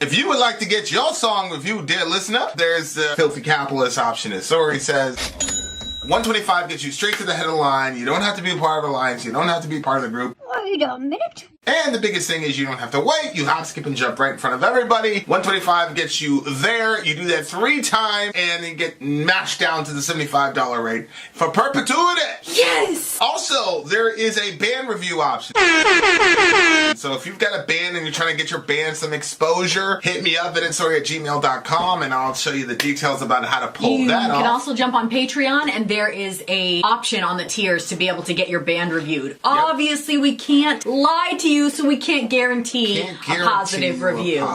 If you would like to get your song reviewed, dear listener, there's the filthy capitalist option, as Sori says. $125 gets you straight to the head of the line. You don't have to be a part of the alliance. You don't have to be part of the group. Wait a minute. And the biggest thing is you don't have to wait. You hop, skip, and jump right in front of everybody. $125 gets you there. You do that 3 times, and you get mashed down to the $75 rate for perpetuity. Yes! Also, there is a band review option. So if you've got a band and you're trying to get your band some exposure, hit me up at insori@gmail.com, and I'll show you the details about how to pull that off. You can also jump on Patreon, and there is a option on the tiers to be able to get your band reviewed. Yep. Obviously, we can't lie to you, so we can't guarantee a positive review.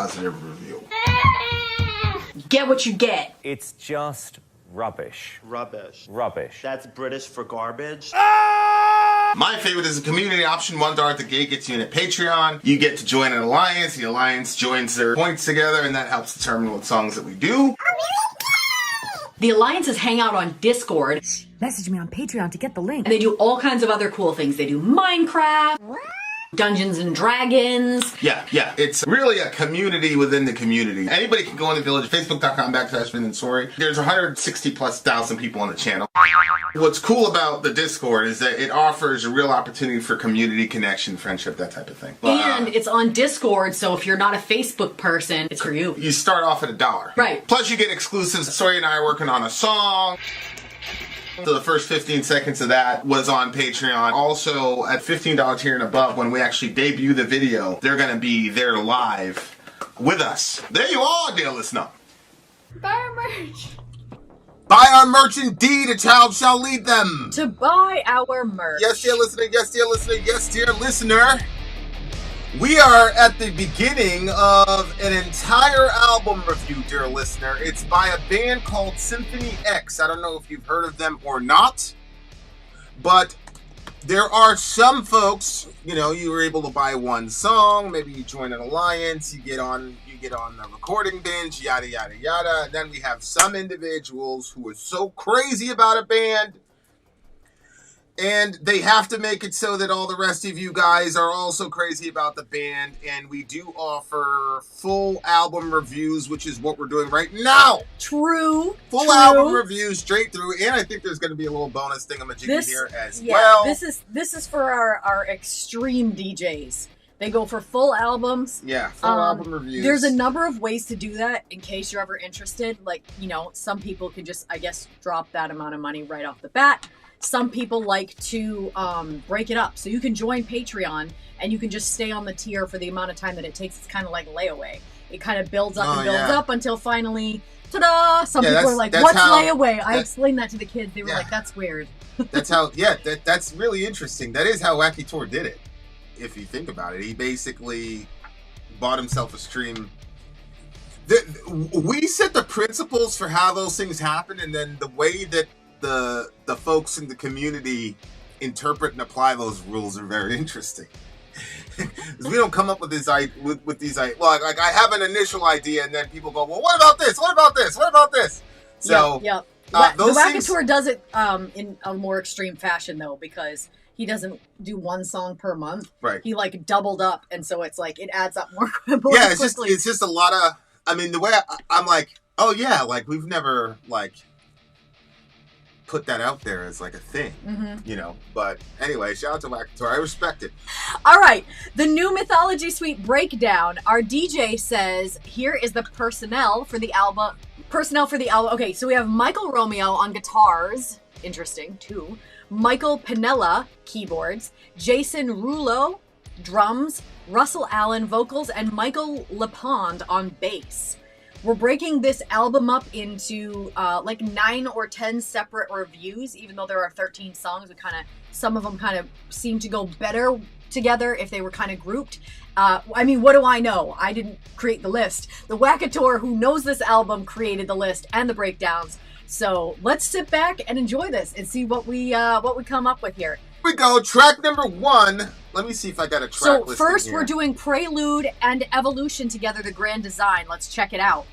Get what you get. It's just rubbish. Rubbish. Rubbish. That's British for garbage. My favorite is the community option. $1 at the gate gets you in at Patreon. You get to join an alliance. The alliance joins their points together, and that helps determine what songs that we do. The alliances hang out on Discord. Message me on Patreon to get the link. And they do all kinds of other cool things. They do Minecraft, Dungeons and Dragons. Yeah. It's really a community within the community. Anybody can go on the village, facebook.com/Sori. There's 160,000+ people on the channel. What's cool about the Discord is that it offers a real opportunity for community connection, friendship, that type of thing. And it's on Discord, so if you're not a Facebook person, it's for you. You start off at $1. Right. Plus you get exclusives. Sori and I are working on a song. So the first 15 seconds of that was on Patreon. Also, at $15 tier and above, when we actually debut the video, they're going to be there live with us. There you are, dear listener. Buy our merch. Buy our merch indeed, a child shall lead them. To buy our merch. Yes, dear listener, yes, dear listener, yes, dear listener. We are at the beginning of an entire album review, dear listener. It's by a band called Symphony X. I don't know if you've heard of them or not, but there are some folks, you were able to buy one song, maybe you join an alliance, you get on the recording bench, yada, yada, yada. And then we have some individuals who are so crazy about a band, and they have to make it so that all the rest of you guys are also crazy about the band. And we do offer full album reviews, which is what we're doing right now. True. Full album reviews straight through. And I think there's going to be a little bonus thingamajiggy here as well. This is for our extreme DJs. They go for full albums. Yeah, full album reviews. There's a number of ways to do that in case you're ever interested. Like, some people can just, I guess, drop that amount of money right off the bat. Some people like to break it up. So you can join Patreon and you can just stay on the tier for the amount of time that it takes. It's kind of like layaway. It kind of builds up and builds up until finally, ta-da! Some people are like, what's layaway? I explained that to the kids. They were like, that's weird. That's how, that's really interesting. That is how Wacky Tour did it, if you think about it. He basically bought himself a stream. We set the principles for how those things happen, and then the way that the folks in the community interpret and apply those rules are very interesting. We don't come up with these well, like I have an initial idea, and then people go, well, what about this? What about this? What about this? So the those Wacky things... Tour does it in a more extreme fashion though, because he doesn't do one song per month. Right. He doubled up, and so it's it adds up more quickly. Yeah, it's just a lot of. I mean, the way I'm like, oh yeah, we've never put that out there as a thing, but anyway, shout out to Wacky Tour. I respect it. All right, the new Mythology Suite breakdown. Our DJ says here is the personnel for the album. Okay, so we have Michael Romeo on guitars, interesting too, Michael Pinella keyboards, Jason Rulo drums, Russell Allen vocals, and Michael LePond on bass. We're breaking this album up into 9 or 10 separate reviews, even though there are 13 songs. Some of them kind of seem to go better together if they were kind of grouped. What do I know? I didn't create the list. The Wackator, who knows this album, created the list and the breakdowns. So let's sit back and enjoy this and see what we come up with here. Here we go. Track number 1. Let me see if I got a track list. So first we're doing Prelude and Evolution together, the Grand Design. Let's check it out.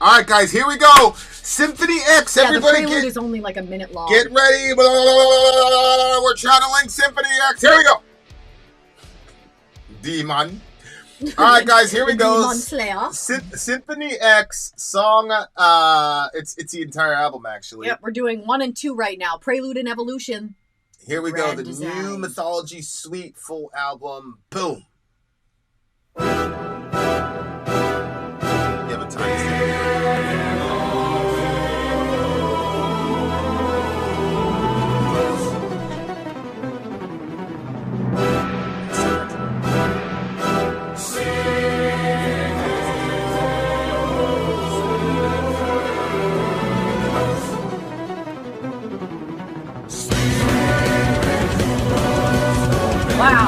All right, guys, here we go. Symphony X. Yeah, everybody the Prelude is only a minute long. Get ready. We're channeling Symphony X. Here we go. Demon. All right, guys, here we go. Demon Slayer. Symphony X song. It's the entire album actually. Yep, we're doing 1 and 2 right now. Prelude and Evolution. Here we go. Grand The design. new Mythology Suite full album. Boom. You have a Wow.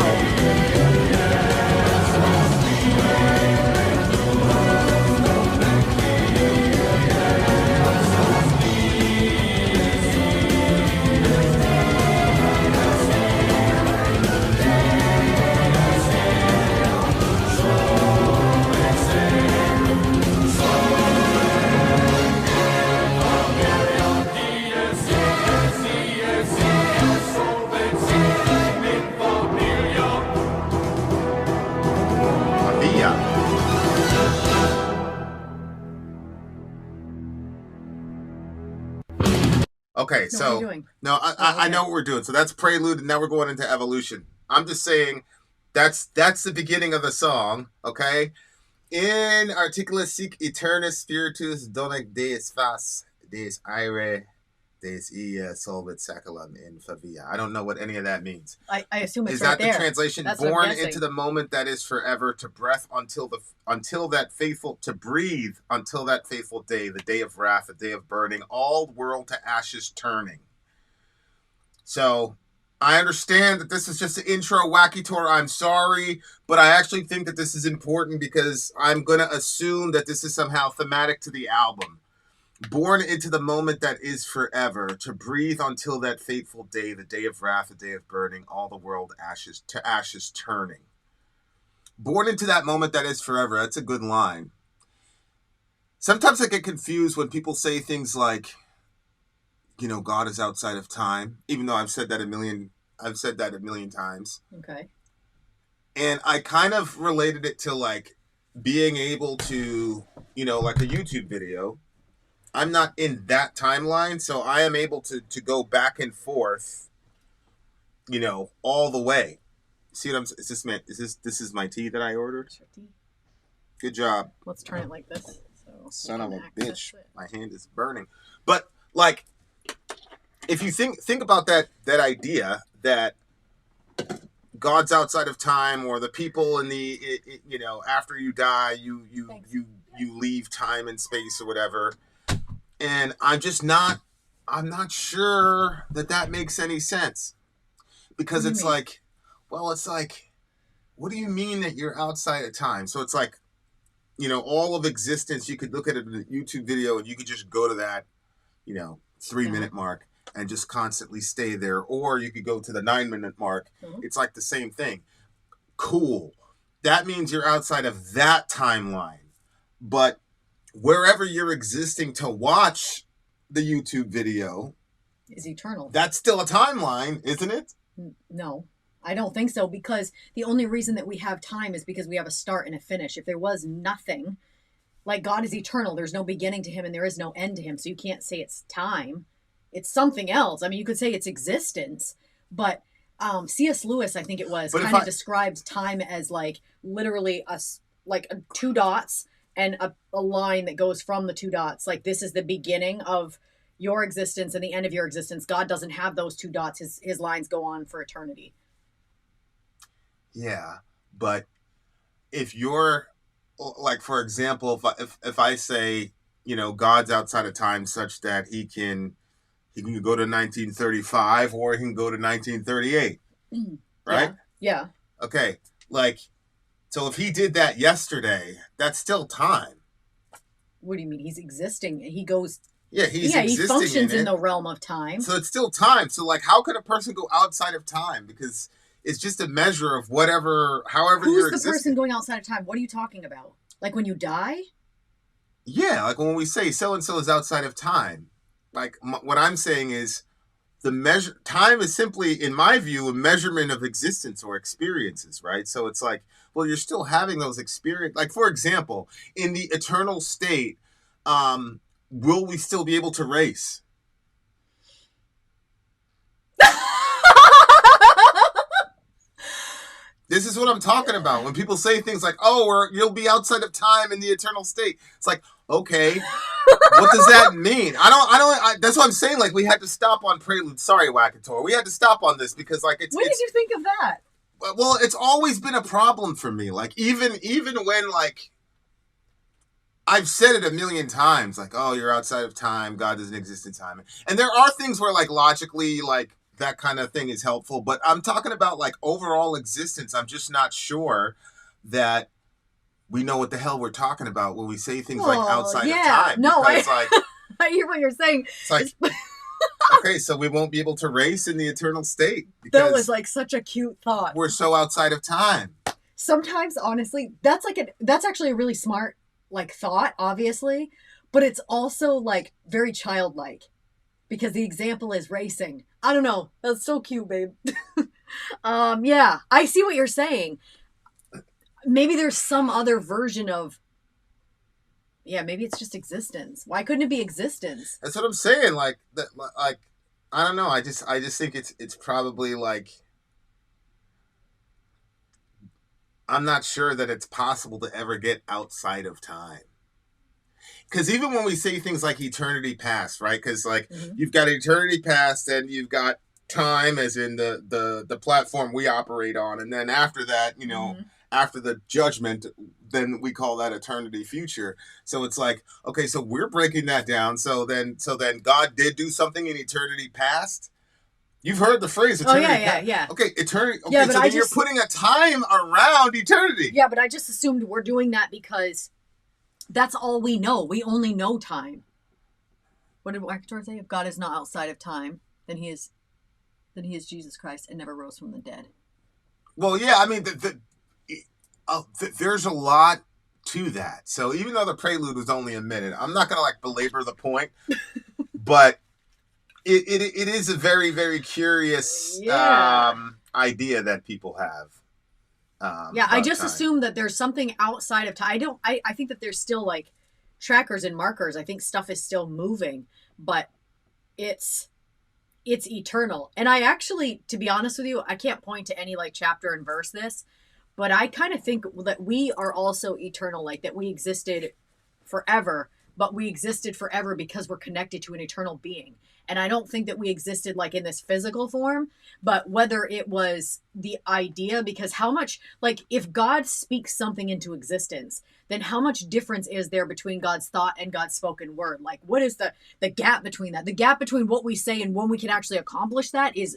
Okay, No, so what are you doing? no, I okay. know what we're doing. So that's Prelude, and now we're going into Evolution. I'm just saying that's the beginning of the song. Okay, in articulus sic aeternus spiritus donec deus fas deus aere deus ea solvet saculum in favia. I don't know what any of that means. I assume it's Is right that there. the translation? That's what I'm Born guessing. into the moment that is forever, to breath until that faithful, to breathe until that faithful day, the day of wrath, the day of burning, all world to ashes turning. So I understand that this is just an intro wacky tour. I'm sorry, but I actually think that this is important because I'm gonna assume that this is somehow thematic to the album. Born into the moment that is forever, to breathe until that fateful day, the day of wrath, the day of burning, all the world ashes to ashes turning. Born into that moment that is forever. That's a good line. Sometimes I get confused when people say things like, you know, God is outside of time, even though I've said that a million times. Okay. And I kind of related it to like being able to, you know, like a YouTube video. I'm not in that timeline, so I am able to go back and forth, you know, all the way. See what I'm saying? This is my tea that I ordered? Good job. Let's turn it like this. So Son of we a can access bitch. it. My hand is burning. But like, if you think about that idea that God's outside of time, or the people in the you know, after you die, you leave time and space or whatever. And I'm not sure that makes any sense, because it's like, well, it's like, what do you mean that you're outside of time? So it's like, you know, all of existence, you could look at a YouTube video and you could just go to that, you know, 3-minute mark and just constantly stay there. Or you could go to the 9-minute mark. It's like the same thing. Cool. That means you're outside of that timeline. But wherever you're existing to watch the YouTube video Is eternal. that's still a timeline, isn't it? No, I don't think so, because the only reason that we have time is because we have a start and a finish. If there was nothing, like, God is eternal, there's no beginning to him and there is no end to him, so you can't say it's time. It's something else. I mean, you could say it's existence, but C.S. Lewis, I think it was, kind of describes time as like literally two dots and a line that goes from the two dots. Like, this is the beginning of your existence and the end of your existence. God doesn't have those two dots. His lines go on for eternity. Yeah, but if you're, like, for example, if I say, you know, God's outside of time such that he can go to 1935 or he can go to 1938, right? Yeah. Okay, like, so if he did that yesterday, that's still time. What do you mean? He's existing. He goes. Yeah, he functions in the realm of time. So it's still time. So, like, how could a person go outside of time? Because it's just a measure of however you're existing. Who's the person going outside of time? What are you talking about? Like when you die? Yeah, like when we say so-and-so is outside of time. Like, what I'm saying is, time is simply, in my view, a measurement of existence or experiences, right? So it's like, well, you're still having those experiences. Like, for example, in the eternal state, will we still be able to race? This is what I'm talking about. When people say things like, "Oh, you'll be outside of time in the eternal state," it's like, okay, what does that mean? That's what I'm saying. Like, we had to stop on Prelude. Sorry, Wackator. We had to stop on this because, like, when did you think of that? Well, it's always been a problem for me. Like, even when, like, I've said it a million times, like, oh, you're outside of time. God doesn't exist in time. And there are things where, like, logically, like, that kind of thing is helpful. But I'm talking about, like, overall existence. I'm just not sure that we know what the hell we're talking about when we say things like outside of time. No, because, like, I hear what you're saying. It's like, okay, so we won't be able to race in the eternal state. That was like such a cute thought. We're so outside of time. Sometimes, honestly, that's actually a really smart, like, thought, obviously, but it's also, like, very childlike because the example is racing. I don't know. That's so cute, babe. Yeah, I see what you're saying. Maybe there's some other version of, maybe it's just existence. Why couldn't it be existence? That's what I'm saying. Like, I don't know. I just think it's probably, like, I'm not sure that it's possible to ever get outside of time. Because even when we say things like eternity past, right? Because, like, you've got eternity past and you've got time as in the platform we operate on. And then after that, you know, after the judgment, then we call that eternity future. So it's like, okay, so we're breaking that down. So then God did do something in eternity past. You've heard the phrase eternity past. Yeah. Okay, eternity. Okay, so then you're putting a time around eternity. Yeah, but I just assumed we're doing that because that's all we know. We only know time. What did Wackator say? If God is not outside of time, then he is Jesus Christ and never rose from the dead. Well, yeah, I mean, there's a lot to that. So even though the prelude was only a minute, I'm not going to, like, belabor the point, but it is a very, very curious idea that people have. I just assume that there's something outside of time. I think that there's still, like, trackers and markers. I think stuff is still moving, but it's eternal. And I actually, to be honest with you, I can't point to any, like, chapter and verse this, but I kind of think that we are also eternal, like that we existed forever, but we existed forever because we're connected to an eternal being. And I don't think that we existed, like, in this physical form, but whether it was the idea, because how much, like, if God speaks something into existence, then how much difference is there between God's thought and God's spoken word? Like, what is the gap between that? The gap between what we say and when we can actually accomplish that is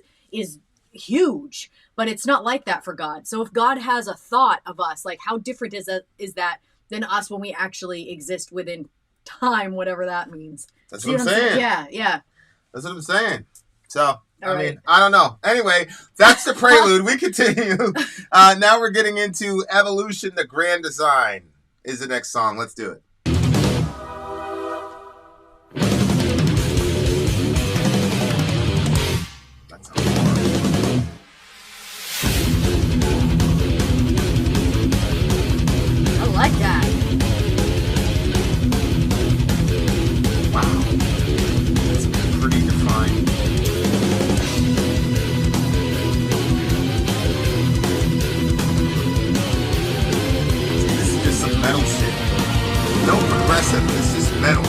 huge, but it's not like that for God. So if God has a thought of us, like, how different is that than us when we actually exist within time, whatever that means? That's what I'm saying. Yeah. That's what I'm saying. So, I mean, I don't know. Anyway, that's the prelude. We continue. Now we're getting into Evolution, the Grand Design is the next song. Let's do it. That's I like that. Wow. That's pretty defined. This is just some metal shit. No progressive, it's just metal.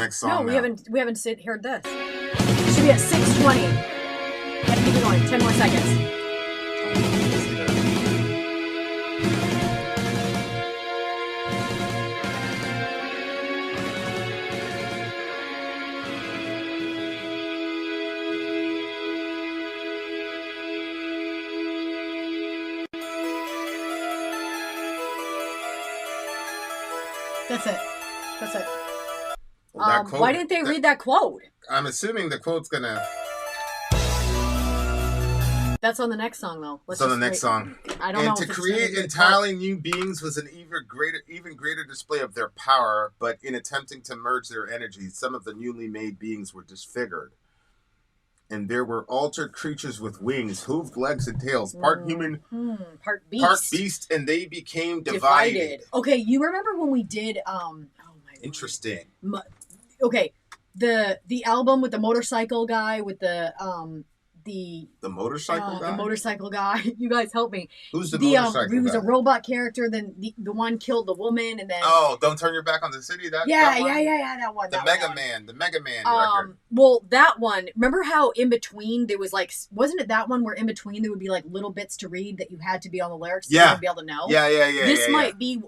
next song. No, now. we haven't heard this. Should be at 6:20. Gotta keep it going. 10 more seconds. That's it. That's it. Well, that quote, why didn't they read that quote? I'm assuming the quote's gonna. That's on the next song, though. It's on the next song. I don't know. And to create entirely new beings was an even greater display of their power, but in attempting to merge their energies, some of the newly made beings were disfigured. And there were altered creatures with wings, hooved legs and tails, part human, part beast, and they became divided. Okay, you remember when we did oh my Interesting. Okay, the album with the motorcycle guy with the motorcycle guy? The motorcycle guy. You guys help me. Who's the motorcycle guy? He was a robot character, then the one killed the woman, and then... Oh, Don't Turn Your Back on the City? That one? That one. The Mega Man record. Well, that one, remember how in between there was like... Wasn't it that one where in between there would be like little bits to read that you had to be on the lyrics to be able to know?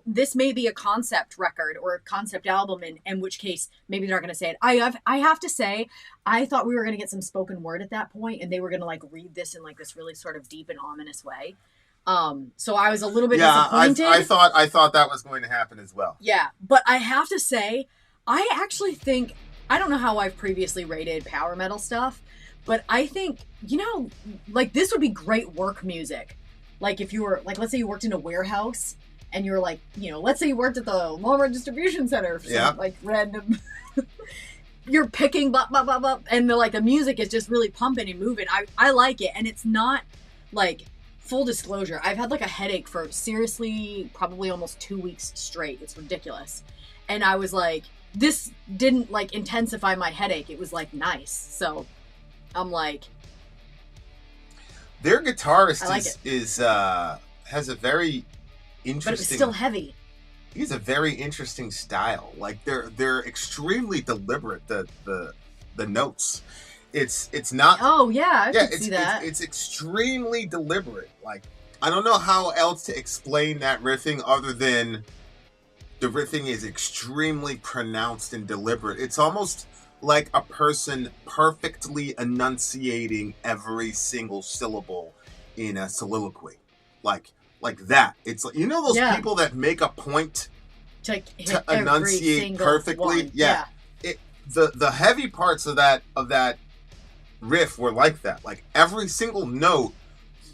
This may be a concept record or a concept album, in which case maybe they're not going to say it. I have to say, I thought we were going to get some spoken word at that point, and they were going to like read this in like this really sort of deep and ominous way. So I was a little bit disappointed. I thought that was going to happen as well. Yeah, but I have to say, I actually think, I don't know how I've previously rated power metal stuff, but I think, like this would be great work music. Like if you were, like let's say you worked in a warehouse and you're like, you know, let's say you worked at the Walmart distribution center for some, like random. You're picking blah blah blah blah, and the music is just really pumping and moving. I like it, and it's not like, full disclosure, I've had like a headache for seriously probably almost 2 weeks straight. It's ridiculous, and I was like, this didn't like intensify my headache. It was like nice, so I'm like, their guitarist like has a very interesting. But it was still heavy. He has a very interesting style. Like they're extremely deliberate. The notes. It's not. Oh yeah, I can see that. It's extremely deliberate. Like I don't know how else to explain that riffing other than the riffing is extremely pronounced and deliberate. It's almost like a person perfectly enunciating every single syllable in a soliloquy. Like that. It's like, you know those people that make a point to enunciate perfectly? One. Yeah. The heavy parts of that riff were like that. Like every single note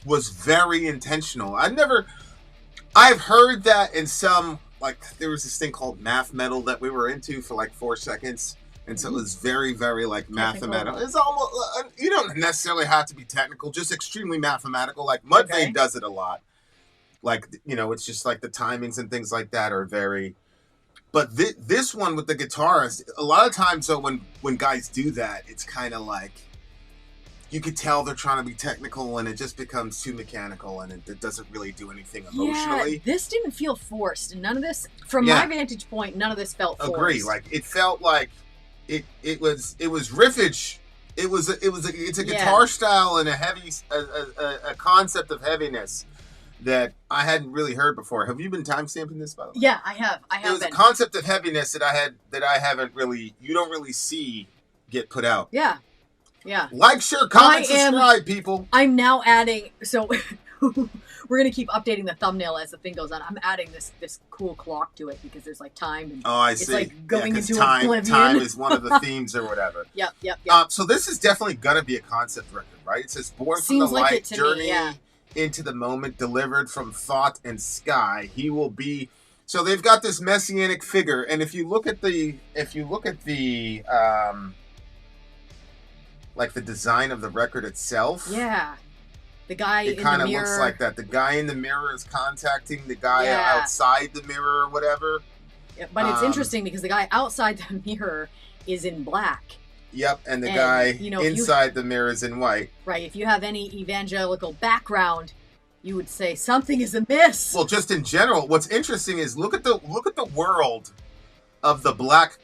was very intentional. I've heard that in some, like there was this thing called math metal that we were into for like 4 seconds. And so it was very, very like mathematical. It's almost, you don't necessarily have to be technical, just extremely mathematical. Like Mudvayne does it a lot. Like, you know, it's just like the timings and things like that are very, but this one with the guitarist, a lot of times though, when guys do that, it's kind of like, you could tell they're trying to be technical and it just becomes too mechanical and it doesn't really do anything emotionally. Yeah, this didn't feel forced. None of this, from my vantage point, none of this felt forced. Agree. Like it felt like it was riffage. It's a guitar style and a concept of heaviness that I hadn't really heard before. Have you been timestamping this, by the way? Yeah, I have. It was a concept of heaviness that I haven't really, you don't really see get put out. Yeah. Yeah. Like, share, comment, subscribe, people. I'm now adding, so we're going to keep updating the thumbnail as the thing goes on. I'm adding this cool clock to it because there's like time. And I it's see. like going into time, oblivion. Time is one of the themes or whatever. Yep. So this is definitely going to be a concept record, right? It says born from the like light, journey into the moment, delivered from thought and sky. He will be. So they've got this messianic figure, and if you look at the like the design of the record itself. Yeah. The guy in the mirror. It kind of looks like that. The guy in the mirror is contacting the guy outside the mirror or whatever. Yeah, but it's interesting because the guy outside the mirror is in black. Yep, and the guy inside the mirror is in white. Right. If you have any evangelical background, you would say something is amiss. Well, just in general, what's interesting is look at the world of the black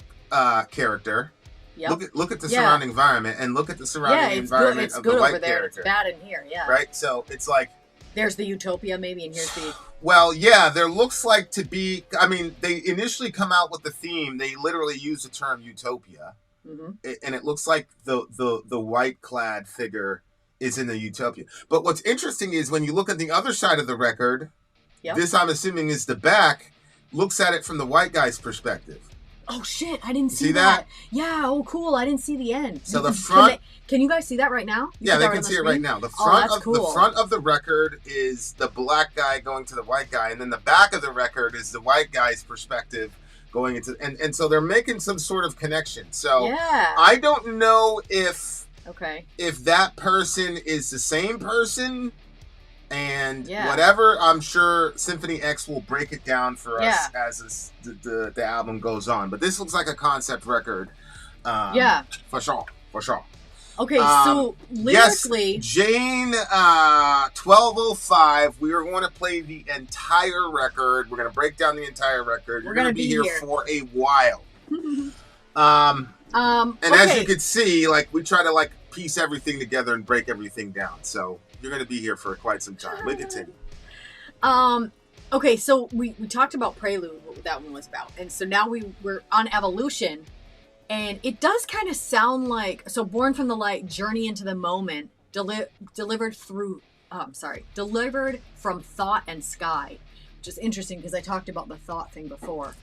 character. Yep. Look at the surrounding environment and look at the surrounding environment of the white character. It's bad in here, Right? So it's like there's the utopia maybe, and here's the Well, yeah, there looks like to be, I mean, they initially come out with the theme, they literally use the term utopia. Mm-hmm. And it looks like the white clad figure is in the utopia. But what's interesting is when you look at the other side of the record, this I'm assuming is the back, looks at it from the white guy's perspective. Oh shit, I didn't see that. Yeah, oh cool, I didn't see the end. So the front... Can you guys see that right now? Yeah, they can see it right now. The front of the record is the black guy going to the white guy, and then the back of the record is the white guy's perspective going into... And so they're making some sort of connection. So I don't know if that person is the same person... And whatever, I'm sure Symphony X will break it down for us as the album goes on. But this looks like a concept record. For sure. Okay, so lyrically... Yes, Jane 1205, we are going to play the entire record. We're going to break down the entire record. You're going to be here for a while. And as you can see, like, we try to, like, piece everything together and break everything down. So... You're going to be here for quite some time. We continue. Okay, so we talked about Prelude, what that one was about. And so now we're on Evolution. And it does kind of sound like... So Born from the Light, Journey into the Moment, delivered from thought and sky. Which is interesting because I talked about the thought thing before.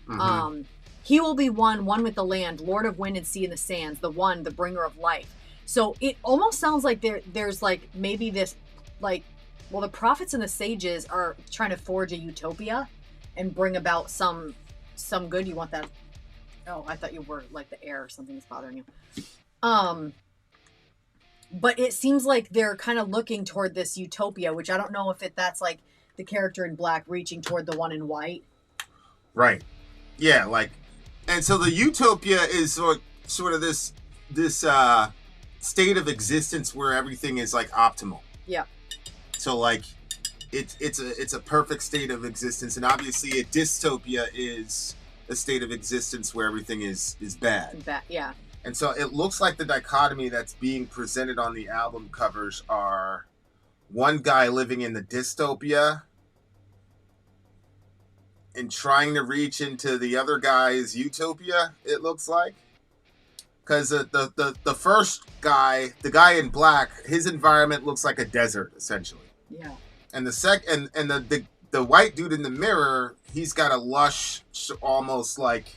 Mm-hmm. He will be one with the land, Lord of wind and sea and the sands, the one, the bringer of life. So it almost sounds like there's like maybe this like, well, the prophets and the sages are trying to forge a utopia and bring about some good. You want that? Oh, I thought you were like the air or something is bothering you. But it seems like they're kind of looking toward this utopia, which I don't know if that's like the character in black reaching toward the one in white. Right. Yeah, like, and so the utopia is sort of this state of existence where everything is like optimal. Yeah. So like, it's a perfect state of existence, and obviously a dystopia is a state of existence where everything is bad. Yeah. And so it looks like the dichotomy that's being presented on the album covers are one guy living in the dystopia and trying to reach into the other guy's utopia, it looks like. Because the first guy, the guy in black, his environment looks like a desert, essentially. Yeah. And the white dude in the mirror, he's got a lush, almost like,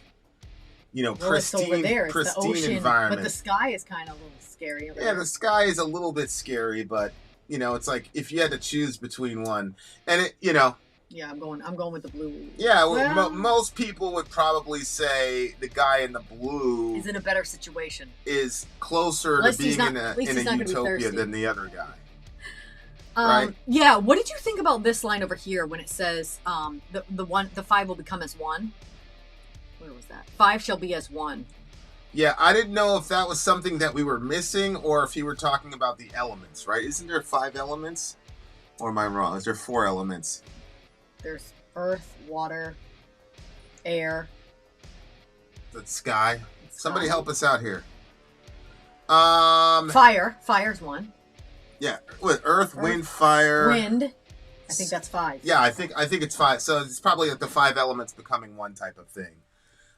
pristine the ocean, environment. But the sky is kind of a little scary. Yeah, the sky is a little bit scary, but it's like if you had to choose between one, and Yeah, I'm going with the blue. Yeah, most people would probably say the guy in the blue is in a better situation. Is closer to being in a utopia than the other guy. Right? Yeah. What did you think about this line over here when it says the 5 will become as one? Where was that? 5 shall be as one. Yeah, I didn't know if that was something that we were missing or if you were talking about the elements, right? Isn't there 5 elements? Or am I wrong? Is there 4 elements? There's earth, water, air. The sky. Somebody help us out here. Fire. Fire's 1. Yeah, with earth, wind, fire. Wind. I think that's 5. Yeah, I think it's 5. So it's probably like the 5 elements becoming one type of thing.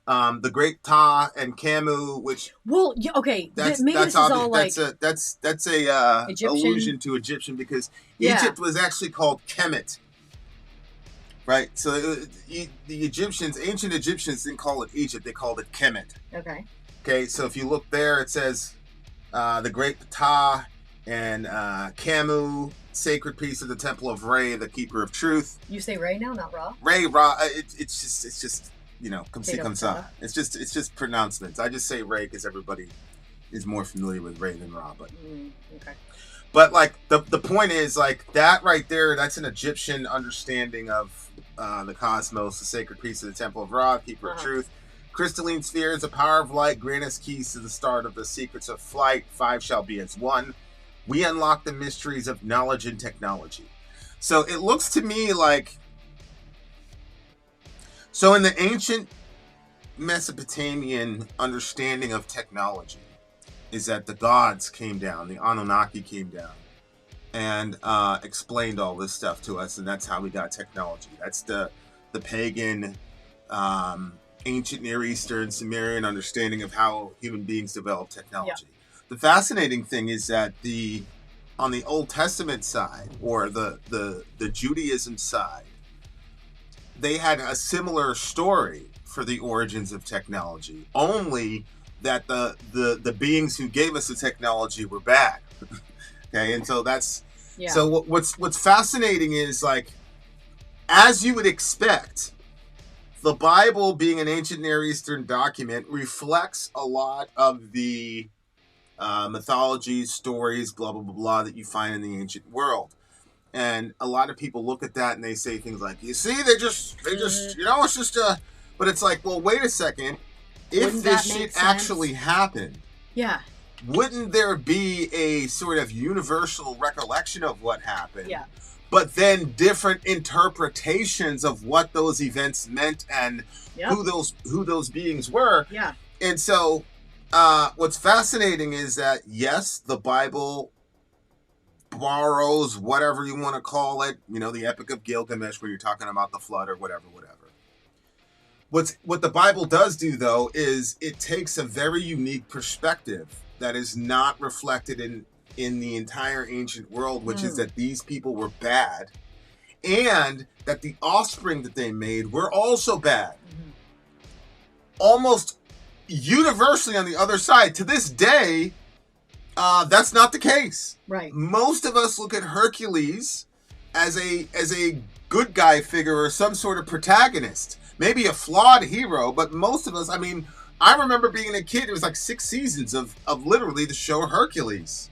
The Great Ta and Camus, which okay, that's this is all like that's a allusion to Egyptian because Egypt was actually called Kemet, right? So the Egyptians, ancient Egyptians, didn't call it Egypt; they called it Kemet. Okay. So if you look there, it says the Great Ta and Camus, sacred piece of the Temple of Re, the keeper of truth. You say Re now, not Ra. Re, Ra. It's just. Come see, come saw. It's just pronouncements. I just say Ray because everybody is more familiar with Ray than Ra. But okay. But like the point is like that right there. That's an Egyptian understanding of the cosmos, the sacred piece of the Temple of Ra, keeper of truth. Crystalline spheres, the power of light, grant us keys to the start of the secrets of flight. 5 shall be as one. We unlock the mysteries of knowledge and technology. So it looks to me like. So in the ancient Mesopotamian understanding of technology is that the gods came down, the Anunnaki came down and explained all this stuff to us, and that's how we got technology. That's the pagan, ancient Near Eastern, Sumerian understanding of how human beings develop technology. Yeah. The fascinating thing is that on the Old Testament side, or the Judaism side, they had a similar story for the origins of technology, only that the beings who gave us the technology were bad. Okay, and so that's so what's fascinating is like, as you would expect, the Bible, being an ancient Near Eastern document, reflects a lot of the mythologies, stories, blah blah blah blah that you find in the ancient world. And a lot of people look at that and they say things like, you see, they just, it's just but it's like, well, wait a second. If this shit actually happened, wouldn't there be a sort of universal recollection of what happened? Yeah. But then different interpretations of what those events meant and who those beings were. Yeah. And so what's fascinating is that, yes, the Bible borrows whatever you want to call it, the Epic of Gilgamesh, where you're talking about the flood or whatever. What the Bible does do, though, is it takes a very unique perspective that is not reflected in the entire ancient world, which is that these people were bad and that the offspring that they made were also bad. Mm-hmm. Almost universally on the other side. To this day, that's not the case. Right. Most of us look at Hercules as a good guy figure or some sort of protagonist. Maybe a flawed hero, but most of us, I mean, I remember being a kid, it was like 6 seasons of literally the show Hercules.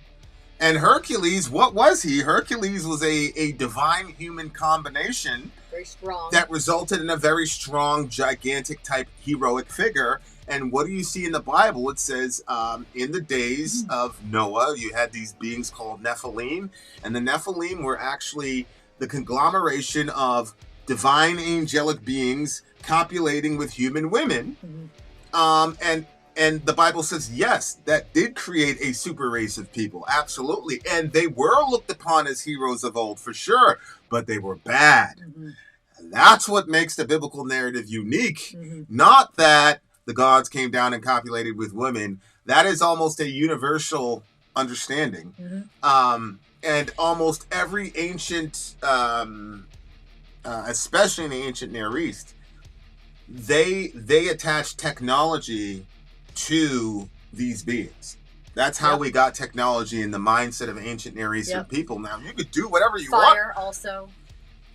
And Hercules, what was he? Hercules was a divine human combination. Very strong. That resulted in a very strong, gigantic type heroic figure. And what do you see in the Bible? It says, in the days of Noah, you had these beings called Nephilim. And the Nephilim were actually the conglomeration of divine angelic beings copulating with human women. And the Bible says, yes, that did create a super race of people. Absolutely. And they were looked upon as heroes of old, for sure. But they were bad. And that's what makes the biblical narrative unique. Not that the gods came down and copulated with women. That is almost a universal understanding. And almost every ancient, especially in the ancient Near East, they attach technology to these beings. That's how we got technology in the mindset of ancient Near Eastern people. Now, you could do whatever you want. Fire also.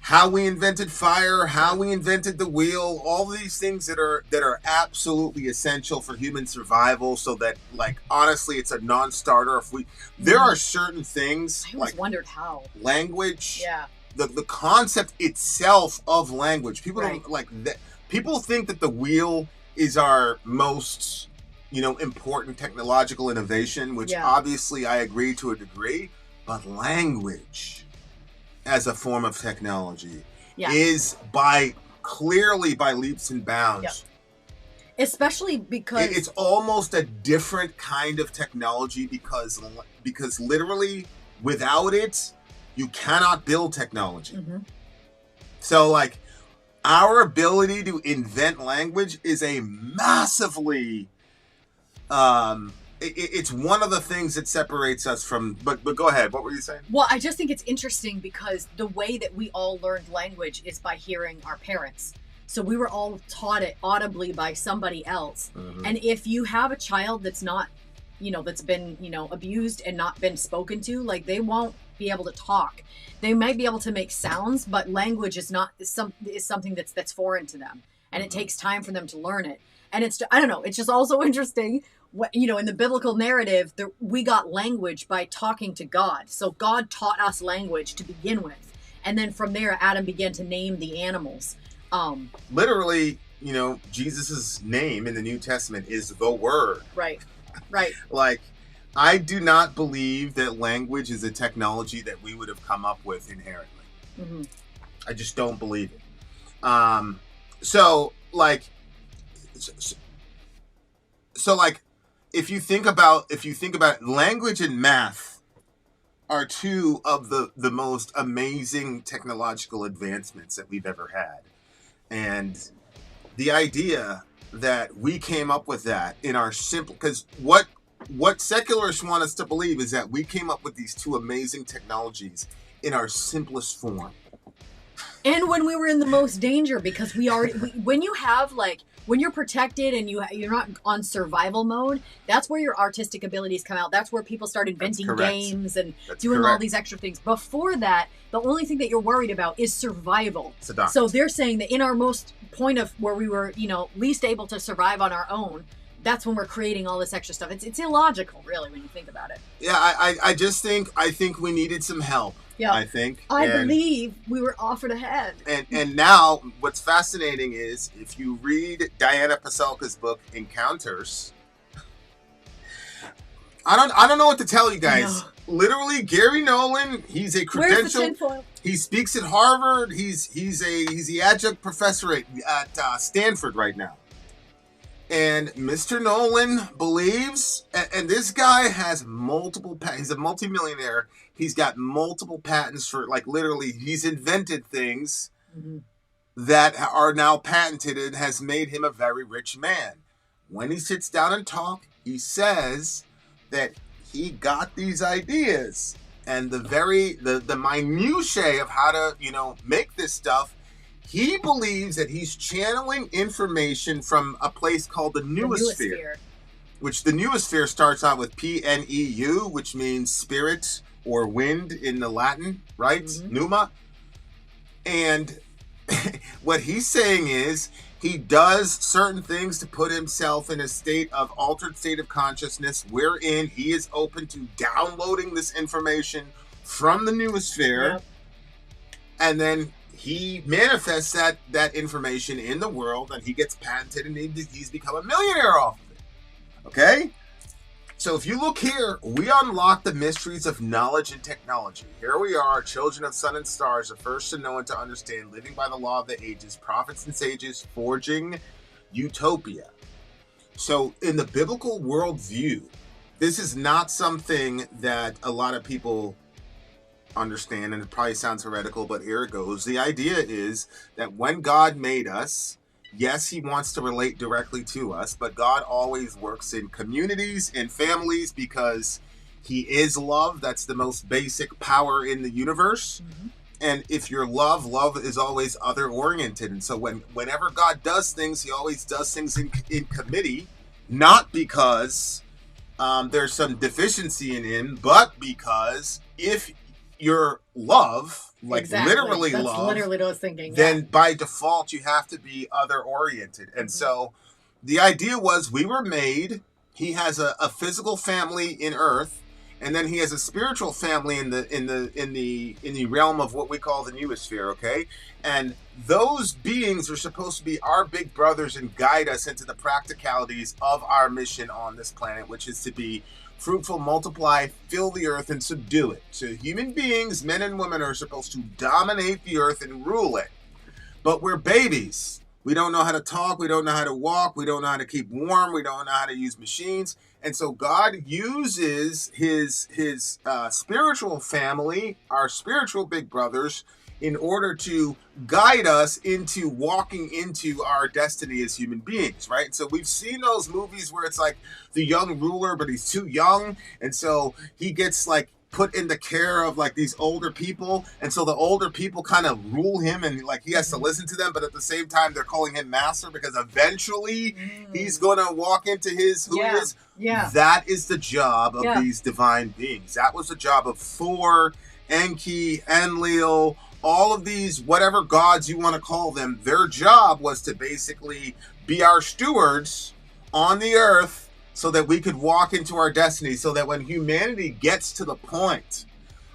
How we invented fire, how we invented the wheel, all these things that are absolutely essential for human survival, so that, like, honestly, it's a non-starter. If there are certain things, I always wondered how. Language. Yeah. The concept itself of language. People don't like that. People think that the wheel is our most, important technological innovation, which obviously I agree to a degree, but language as a form of technology is clearly by leaps and bounds. Especially because it's almost a different kind of technology because literally without it, you cannot build technology. So, like, our ability to invent language is a massively, it's one of the things that separates us from, but go ahead. What were you saying? Well, I just think it's interesting because the way that we all learned language is by hearing our parents. So we were all taught it audibly by somebody else. And if you have a child that's not, that's been, abused and not been spoken to, like, they won't be able to talk. They might be able to make sounds, but language is something that's foreign to them, and it takes time for them to learn it. And I don't know, it's just also interesting. In the biblical narrative, we got language by talking to God. So God taught us language to begin with, and then from there, Adam began to name the animals. Literally, Jesus's name in the New Testament is the Word. Right. Like, I do not believe that language is a technology that we would have come up with inherently. I just don't believe it. So if you think about language and math are two of the most amazing technological advancements that we've ever had. And the idea that we came up with that in our simple, because what secularists want us to believe is that we came up with these two amazing technologies in our simplest form. And when we were in the most danger, because when you're protected and you're not on survival mode, that's where your artistic abilities come out. That's where people start inventing games and doing all these extra things. Before that, the only thing that you're worried about is survival. So they're saying that in our most point of where we were, least able to survive on our own, that's when we're creating all this extra stuff. It's illogical, really, when you think about it. Yeah, I think we needed some help. Yeah, I believe we were offered a head. And now, what's fascinating is if you read Diana Pasulka's book Encounters, I don't know what to tell you guys. No. Literally, Gary Nolan, he's a credentialed. Where's the tinfoil? He speaks at Harvard. He's the adjunct professor at Stanford right now. And Mr. Nolan believes, and this guy has multiple patents. He's a multimillionaire. He's got multiple patents for, like, literally, he's invented things that are now patented and has made him a very rich man. When he sits down and talks, he says that he got these ideas and the minutiae of how to, make this stuff. He believes that he's channeling information from a place called the noosphere, which the noosphere starts out with PNEU, which means spirit or wind in the Latin, right? Pneuma. And what he's saying is he does certain things to put himself in a altered state of consciousness wherein he is open to downloading this information from the noosphere. Yep. And then he manifests that information in the world, and he gets patented, and he's become a millionaire off of it. Okay? So if you look here, we unlock the mysteries of knowledge and technology. Here we are, children of sun and stars, the first to know and to understand, living by the law of the ages, prophets and sages, forging utopia. So in the biblical worldview, this is not something that a lot of people understand, and it probably sounds heretical, but here it goes. The idea is that when God made us, yes, he wants to relate directly to us, but God always works in communities and families because he is love. That's the most basic power in the universe. Mm-hmm. And if you're love is always other oriented. And so whenever God does things, he always does things in committee, not because there's some deficiency in him, but because if you're love, like literally That's love, literally what I was thinking. then by default you have to be other oriented. And so the idea was we were made, he has a physical family in earth, and then he has a spiritual family in the realm of what we call the noosphere, okay? And those beings are supposed to be our big brothers and guide us into the practicalities of our mission on this planet, which is to be fruitful, multiply, fill the earth, and subdue it. So human beings, men and women, are supposed to dominate the earth and rule it. But we're babies. We don't know how to talk. We don't know how to walk. We don't know how to keep warm. We don't know how to use machines. And so God uses his spiritual family, our spiritual big brothers, in order to guide us into walking into our destiny as human beings, right? So we've seen those movies where it's like the young ruler, but he's too young. And so he gets like put in the care of like these older people. And so the older people kind of rule him, and like he has to listen to them. But at the same time, they're calling him master because eventually he's going to walk into who he is. Yeah. That is the job of these divine beings. That was the job of Thor, Enki, Enlil, all of these, whatever gods you want to call them. Their job was to basically be our stewards on the earth so that we could walk into our destiny, so that when humanity gets to the point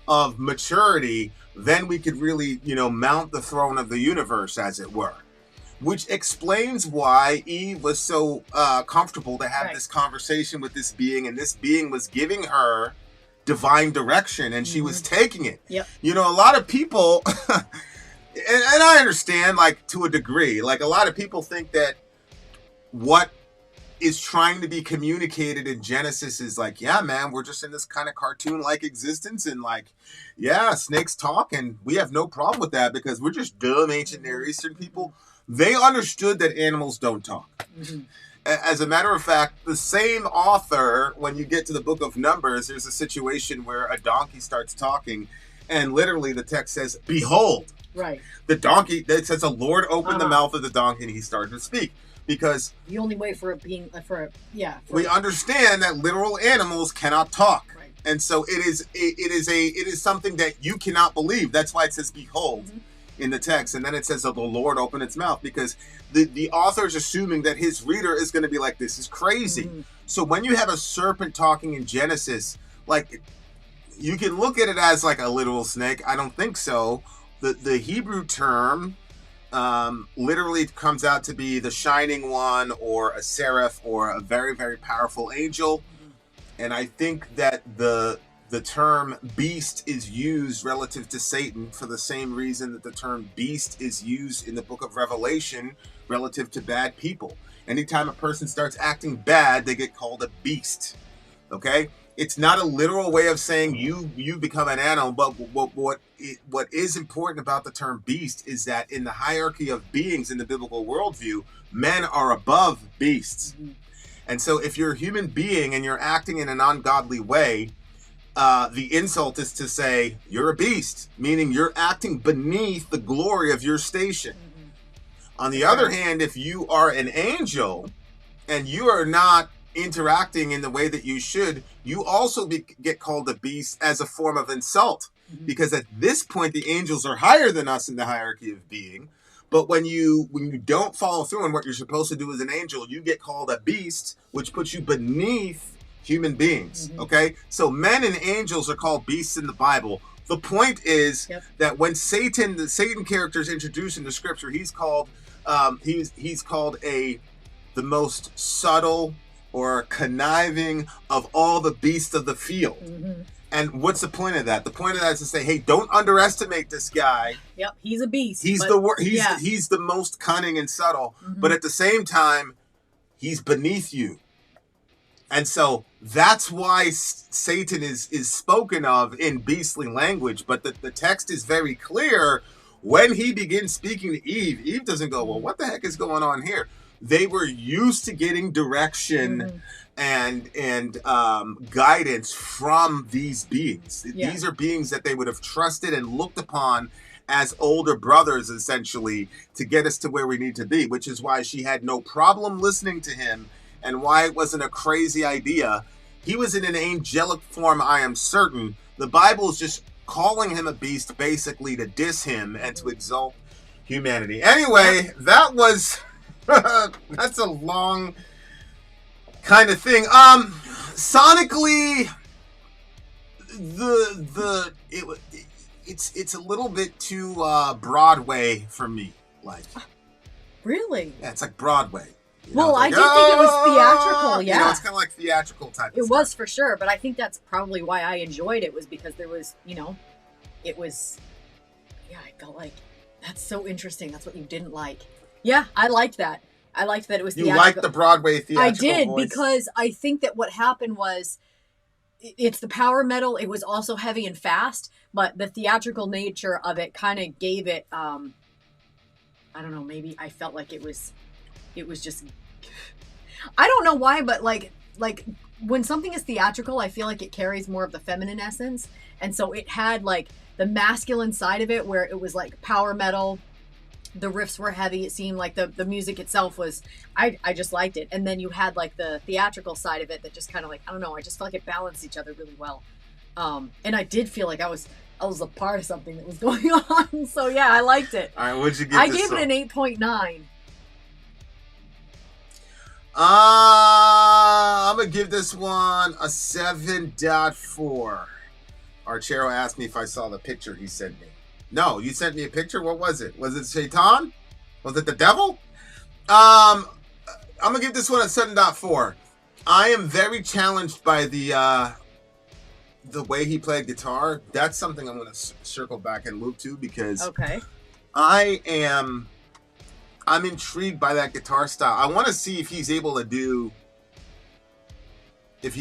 of maturity, then we could really, mount the throne of the universe, as it were. Which explains why Eve was so comfortable to have this conversation with this being, and this being was giving her divine direction, and she was taking it. Yep. A lot of people, and I understand, like, to a degree, like, a lot of people think that what is trying to be communicated in Genesis is like, yeah, man, we're just in this kind of cartoon-like existence, and like, yeah, snakes talk, and we have no problem with that because we're just dumb ancient Near Eastern people. They understood that animals don't talk. Mm-hmm. As a matter of fact, the same author, when you get to the book of Numbers, there's a situation where a donkey starts talking, and literally the text says, behold. Right. The donkey, it says the Lord opened the mouth of the donkey and he started to speak. Because the only way for it being, we understand that literal animals cannot talk. Right. And so it is something that you cannot believe. That's why it says behold. Mm-hmm. In the text, and then it says that the Lord opened its mouth, because the author's assuming that his reader is going to be like, this is crazy. Mm-hmm. So when you have a serpent talking in Genesis, like, you can look at it as like a literal snake. I don't think so. The Hebrew term literally comes out to be the shining one, or a seraph, or a very, very powerful angel. And I think that the term beast is used relative to Satan for the same reason that the term beast is used in the book of Revelation relative to bad people. Anytime a person starts acting bad, they get called a beast. Okay? It's not a literal way of saying you become an animal, but what is important about the term beast is that in the hierarchy of beings in the biblical worldview, men are above beasts. Mm-hmm. And so if you're a human being and you're acting in an ungodly way, the insult is to say you're a beast, meaning you're acting beneath the glory of your station. Mm-hmm. On the other hand, if you are an angel and you are not interacting in the way that you should, you also get called a beast as a form of insult. because at this point the angels are higher than us in the hierarchy of being. But when you don't follow through on what you're supposed to do as an angel, you get called a beast, which puts you beneath human beings. Okay, so men and angels are called beasts in the Bible. The point is that when the Satan character is introduced in the scripture, he's called he's called the most subtle or conniving of all the beasts of the field. And what's the point of that? The point of that is to say, hey, don't underestimate this guy. Yep, he's a beast. He's the most cunning and subtle, but at the same time, he's beneath you. And so that's why Satan is spoken of in beastly language. But the text is very clear. When he begins speaking to Eve, Eve doesn't go, well, what the heck is going on here? They were used to getting direction and guidance from these beings. These are beings that they would have trusted and looked upon as older brothers, essentially, to get us to where we need to be, which is why she had no problem listening to him and why it wasn't a crazy idea. He was in an angelic form, I am certain. The Bible is just calling him a beast basically to diss him and to exalt humanity. Anyway, that was that's a long kind of thing. Sonically, it's a little bit too Broadway for me. Like, really? Yeah, it's like Broadway. Well, I did think it was theatrical, yeah. You know, it's kind of like theatrical type of stuff. It was for sure, but I think that's probably why I enjoyed it, was because there was, it was, I felt like, that's so interesting. That's what you didn't like. Yeah, I liked that. I liked that it was theatrical. You liked the Broadway theatrical I did, voice? because I think that what happened was, it's the power metal. It was also heavy and fast, but the theatrical nature of it kind of gave it, I don't know, maybe I felt like it was just, I don't know why, but like when something is theatrical, I feel like it carries more of the feminine essence. And so it had like the masculine side of it where it was like power metal. The riffs were heavy. It seemed like the music itself was, I just liked it. And then you had like the theatrical side of it that just kind of like, I don't know, I just felt like it balanced each other really well. And I did feel like I was a part of something that was going on. So yeah, I liked it. All right, what'd you give I this gave it an 8.9. I'm going to give this one a 7.4. Archero asked me if I saw the picture he sent me. No, you sent me a picture? What was it? Was it Shaitan? Was it the devil? I'm going to give this one a 7.4. I am very challenged by the way he played guitar. That's something I'm going to circle back and loop to, because I'm intrigued by that guitar style. I want to see if he's able to do, if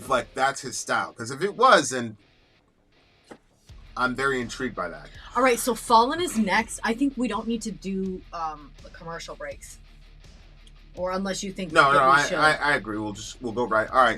like that's his style. Because if it was, then I'm very intrigued by that. All right, so Fallen is next. I think we don't need to do the commercial breaks, or unless you think I agree. We'll go right. All right.